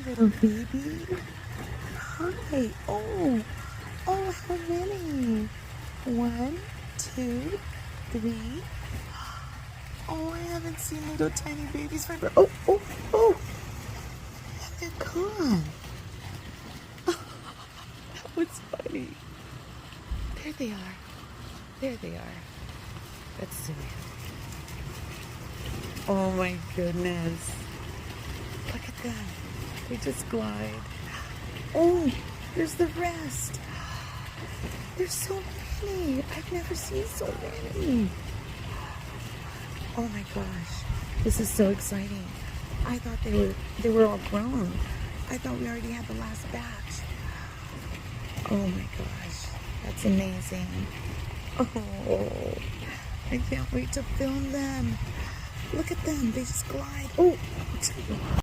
little baby. Hi. Oh, how many? One, two, three. Oh, I haven't seen little tiny babies forever. Oh. They're gone. That was funny. There they are. There they are. Let's zoom in. Oh my goodness. Look at them. They just glide. Oh, there's the rest. There's so many. I've never seen so many. Oh my gosh. This is so exciting. I thought they were all grown. I thought we already had the last batch. Oh my gosh. That's amazing. Oh, I can't wait to film them. Look at them. They just glide. Oh.